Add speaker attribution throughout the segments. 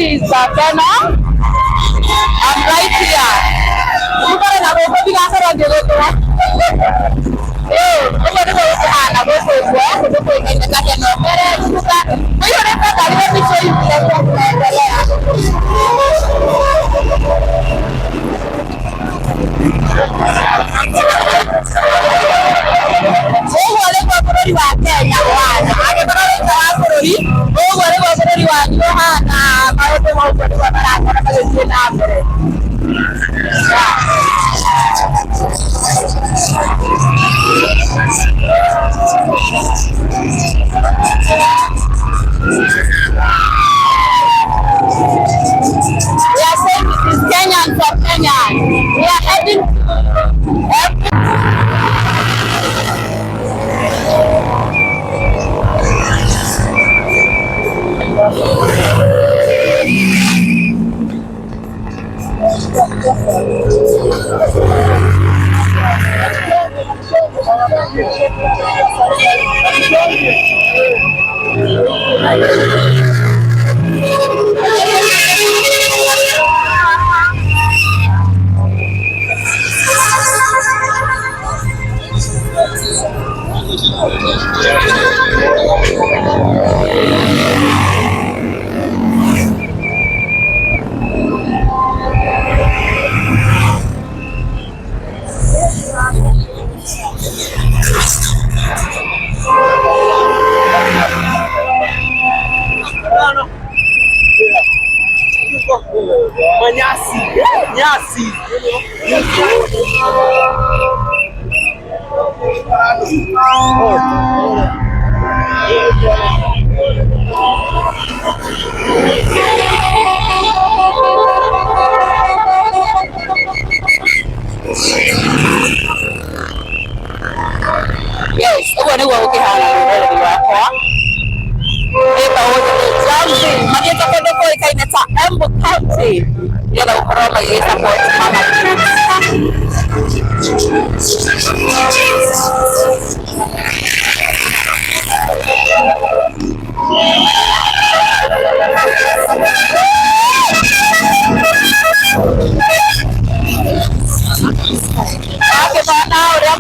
Speaker 1: is Keno. I'm right here. Look at that. We're going to go to the we are saying this is Kenyan for Kenyan. We are heading Nyasi. Yes, we're going to go to Embu County. You know, Corona is a boy. Okay, but now we're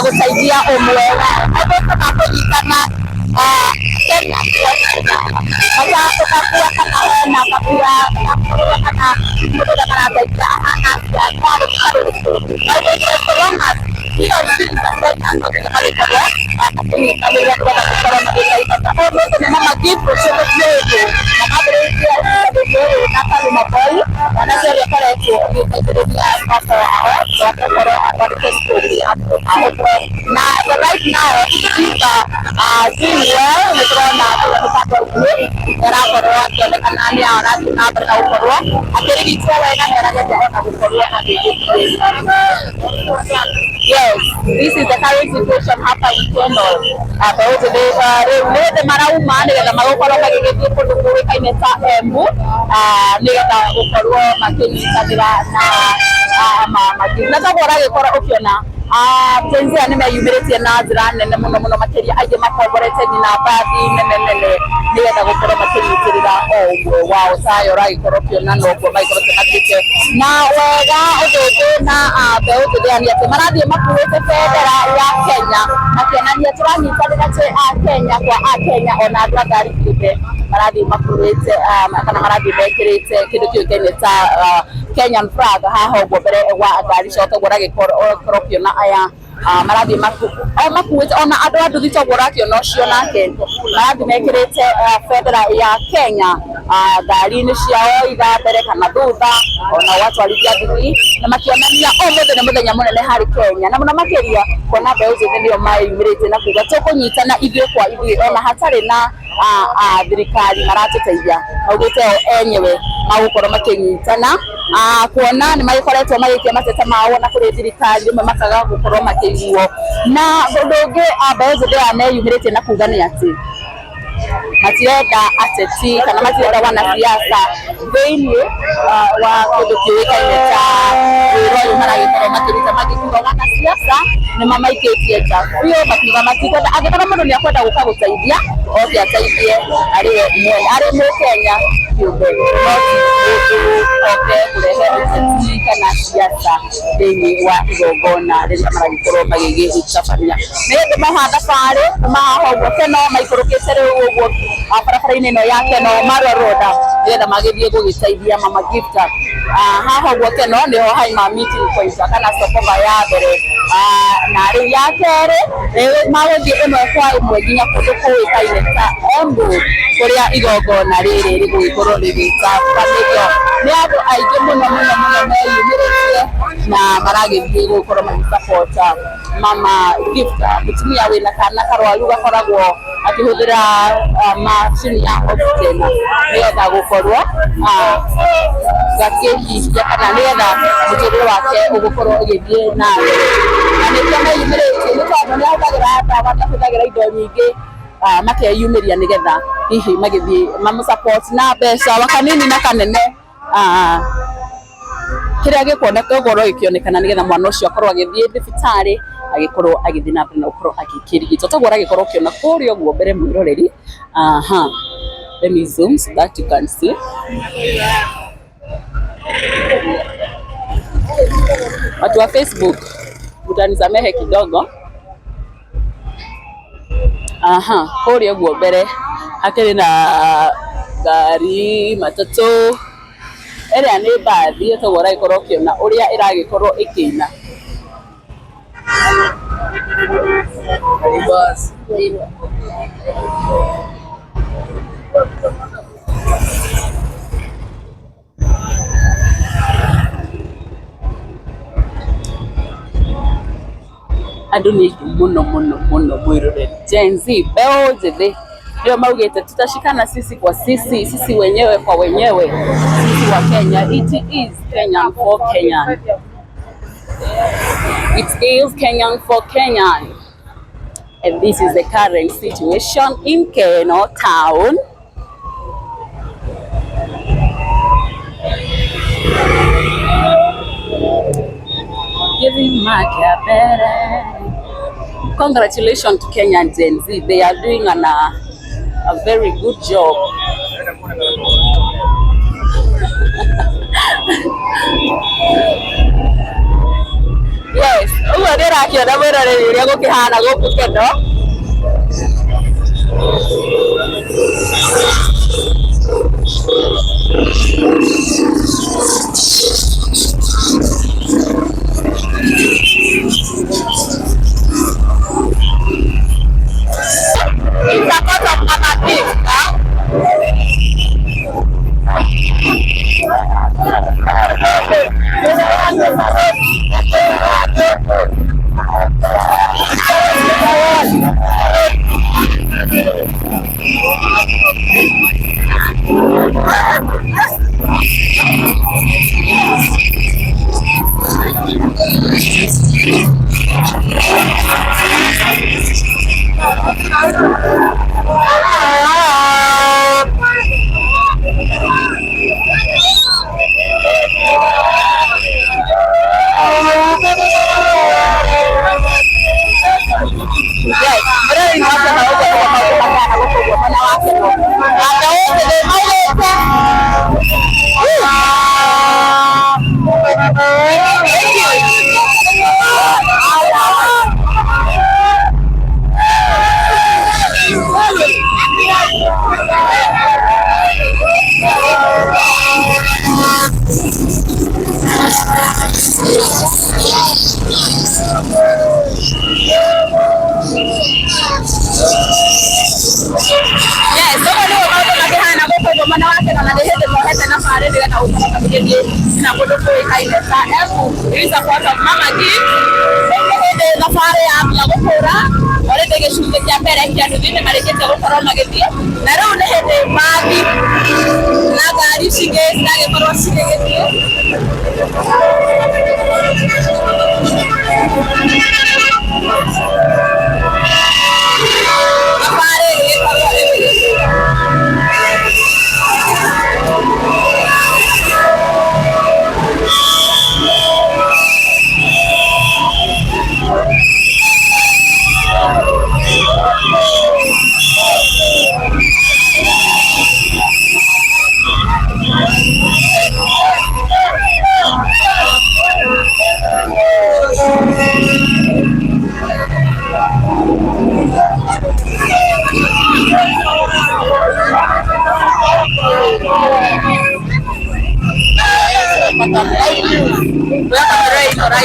Speaker 1: kusaidia umwe. Hapo tunapojitana Yes, this is the current situation hapa in Kenol. Those the marauma nĩgetha magũkorwo magĩgĩthiĩ kũndũ kũrĩkaine ta Embu nĩgetha gũkorwo makĩnyitanĩra na Magithii. Na toguo ũragĩkorwo ũkĩona Genz nĩ meyumĩrĩtie na njĩra nene mũno makĩria, aingĩ makomborete nginya mbathi nene nĩgetha gũkorwo makĩnyitĩrĩra o ũmwe wao tayo ũragĩkorwo ũkĩona na ũguo magĩkorwo mathiĩte na wega. Ũndũ ũngĩ na mbeũ njĩthĩ nĩ atĩ marathiĩ makuĩte bendera ya Kenya makĩonania tũranyitanĩra twĩ Kenya kwa Kenya, ona andũ a ngari kĩũmbe marathiĩ makuĩte kana marathiĩ mekĩrĩte kĩndũ kĩũĩkaine ta Kenyan flag haha ũguo mbere wa ngari cio. Toguo ũragĩkorwo ũkĩona aya marathiĩ makuĩte ona andũ a nduthi, toguo ũrakĩona ũcio nake marathiĩ mekĩrĩte bendera ya Kenya ngari-inĩ ciao iga mbere kana thutha, ona watwarithia nduthi na makĩonania ũmũthĩ nĩ mũthenya mũnene harĩ Kenya, na mũno makĩria kuona mbeũ njĩthĩ nĩo mayumĩrĩte na kuga tũkũnyitana ithuĩ kwa ithuĩ ona hatarĩ na thirikari maratũteithia. Maugĩte o enyewe magũkorwo makĩnyitana kuona nĩ magĩkoretwo magĩikia mateta mao na kũrĩ thirikari rĩmwe makaga gũkorwo makĩiguo. Na ũndũ ũngĩ mbeũ njĩthĩ meyumĩrĩtie na kuga nĩ atĩ matirenda ateti kana matirenda wanasiasa thĩinĩ wa kĩndũ kĩũĩkaine ta wĩra ũyũ maragĩkorwo makĩruta. Magĩkiuga wanasiasa nĩ mamaikĩtie nja biũ, makiuga matikenda, angĩkorwo mũndũ nĩ akwenda gũka gũteithia oke ateithie arĩwe mwene arĩ Mũkenya kĩũmbe, no ti oke kũrehe ũteti kana siasa thĩinĩ wa igongona rĩrĩa maragĩkorwo magĩgĩtabania. Nĩ hĩndĩ moha thabarĩ kuma haha ũguo Keno maikũrũkĩte rĩu ũguo barabara-inĩ ĩno ya Keno maroroda nĩgetha magĩthiĩ gũgĩteithia mama Magithii. Haha ũguo Keno nĩho haima meeting point kana stopover ya mbere, na rĩu ya kerĩ magũthiĩ ĩmwe kwa ĩmwe nginya kũndũ kũĩkaine ta Embu kũrĩa igongona rĩrĩ rĩgũgĩkorwo rĩgĩtabanĩrio nĩ andũ aingĩ mũno meyumĩrĩtie na maragĩthiĩ gũkorwo magĩsupport mama Magithii, mũtumia wĩna kana karwaru gakoragwo akĩhũthĩra macini ya oxygen nĩgetha gũkorwo gakĩhihia kana nĩgetha mũtũrĩre wake ũgũkorwo ũgĩthiĩ na mbere. Na nĩkĩo meyumĩrĩtie nĩ tondũ nĩ ahũthagĩra ndawa, nĩ ahũthagĩra indo nyingĩ makeyumĩria nĩgetha hihi magĩthiĩ mamũsupport na mbeca wa kanini na kanene kĩrĩa gĩgũkorwo gĩkĩonekana nĩgetha mwana ũcio akorwo agĩthiĩ thibitarĩ agĩkorwo agĩthiĩ na mbere na gũkorwo agĩkĩrigitwo. Toguo ũragĩkorwo ũkĩona kũrĩa ũguo mbere mwĩroreri. Let me zoom so that you can see. Watu wa Facebook mtanisamehe kidogo. Kũrĩa ũguo mbere hakĩrĩ na ngari matatũ ĩrĩa nĩ mbathi. Toguo ũragĩkorwo ũkĩona ũrĩa ĩragĩkorwo ĩkĩina. Andũ nĩ mũno mwĩroreri. Genz mbeũ njĩthĩ ndio maugĩte tutashikana sisi kwa sisi wenyewe kwa wenyewe, sisi wa Kenya. It is Kenyan for Kenyan. It is Kenyan for Kenyan. And this is the current situation in Keno town. Giving congratulations to Kenyan Genz. They are doing a very good job. Yes, uguo ndĩrakĩona mwĩroreri ũrĩa gũkĩhana gũkũ Keno. na kudu kaineta Embu iliza kuanza Magithii ende thabarĩ ya gũkũra ore ndege cumbe kĩa mbere kĩa nduthi marĩkĩte gũkorwo magĩthiĩ na rĩu nĩ hĩndĩ mathi na ngari cingĩ ciragĩkorwo cigĩgĩthiĩ thabarĩ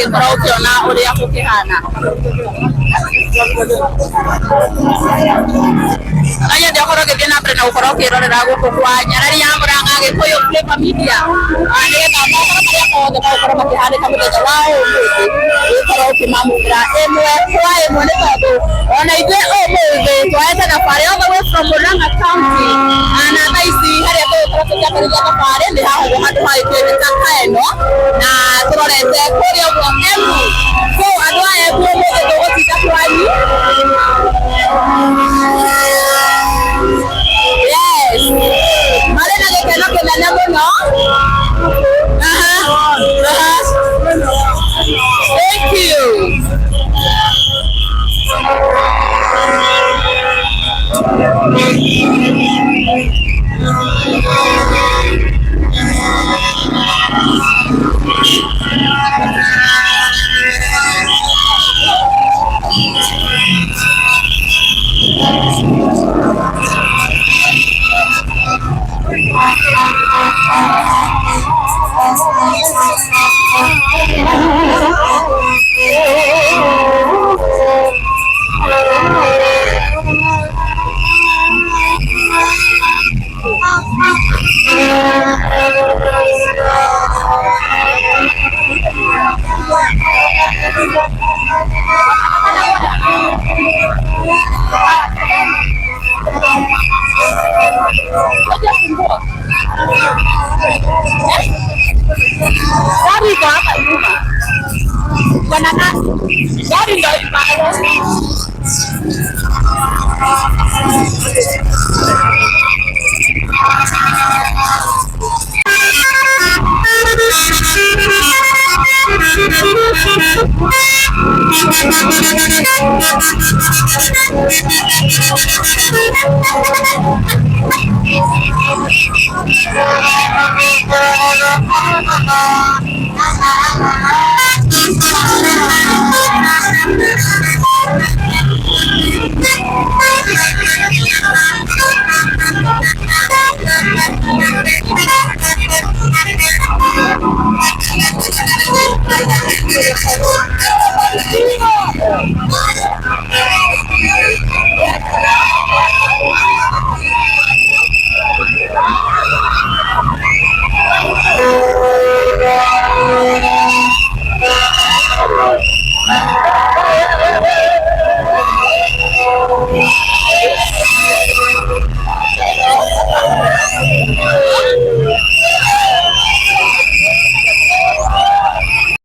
Speaker 1: ĩgĩkorwo ukiona uria gukihana aya ndio korwo githii na mbere na gukorwo ukirorera guku kwa nyarari ya Murang'a Gikuyu Flavor Media nigetha mohoro maria mothe magukorwo makihanĩka mũthenya wa ũmũthĩ gũkorwo ũkĩmamũkĩra ĩmwe kwa ĩmwe nĩ tondũ ona ithuĩ ũmũthĩ twahete thabarĩ all the way from Murang'a County na thaa ici harĩa tũgũkorwo tũkĩambĩrĩria thabarĩ nĩ hahũthũ handũ hagĩtuĩka Keno na tũrorete kũrĩa ũguo Embu so andũ a Embu ũmũthĩ tũgũtinda kwanyu yes marĩ na gĩkeno kĩnene mũno thank you Gari iko hapa nyuma. Bwana gari ndio ipale.